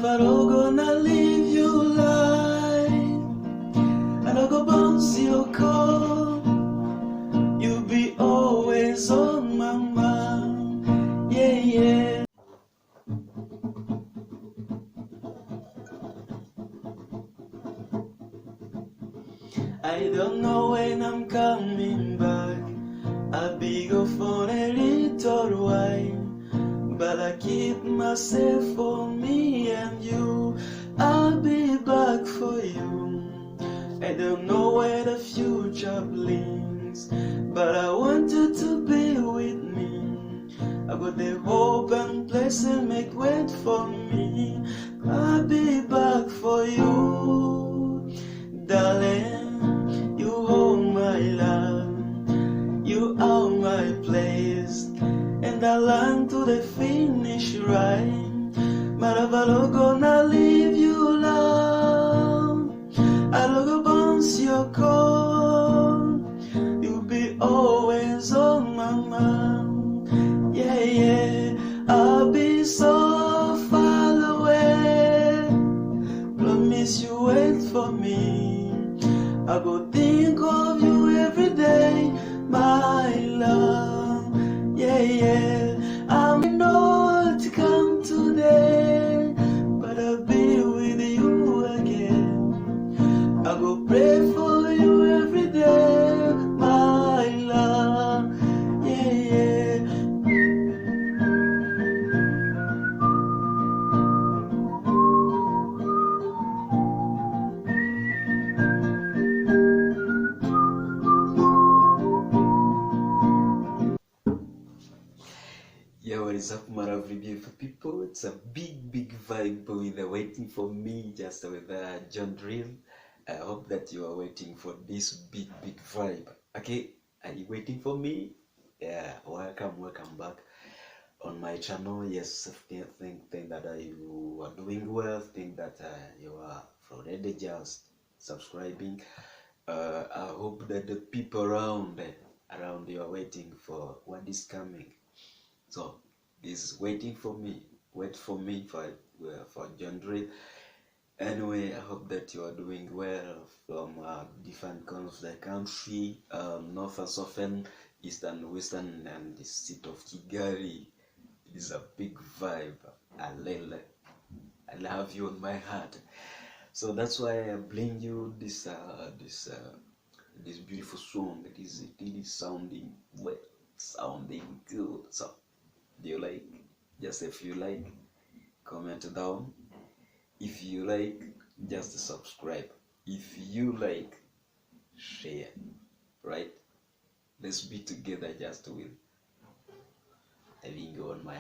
never gonna leave you lying. I don't go bounce your call. You'll be always on my mind. Yeah, yeah. I don't know when I'm coming back. I'll be go for a little while, but I keep myself for me and you. I'll be back for you. I don't know where the future brings, but I want you to be with me. I got the hope and blessing make wait for me. I'll be back for you, darling. You hold my love, you are my place, and I learn to the finish right. But I'm not gonna leave you alone. I don't go bounce your call. You'll be always on my mind. Yeah, yeah. I'll be so far away. Promise you wait for me. I go think of you every day, my love. Yeah, yeah. I may not come today, but I'll be with you again. I go pray for you every day, my love. Yeah, yeah. Yo, what is up, my lovely beautiful people? It's a big vibe with waiting for me, just with Drille. I hope that you are waiting for this big vibe. Okay, are you waiting for me? Yeah, welcome back on my channel. Yes, think that you are doing well. Think that you are already just subscribing. I hope that the people around you are waiting for what is coming. So this is waiting for me. Wait for me for Drille. Anyway, I hope that you are doing well from different corners of the country, north and southern, eastern, western, and the city of Kigali. It is a big vibe. I love you on my heart. So that's why I bring you this beautiful song. It is sounding well, sounding good. So do you like? Just if you like, comment down. If you like, just subscribe. If you like, share. Right? Let's be together just with having you on my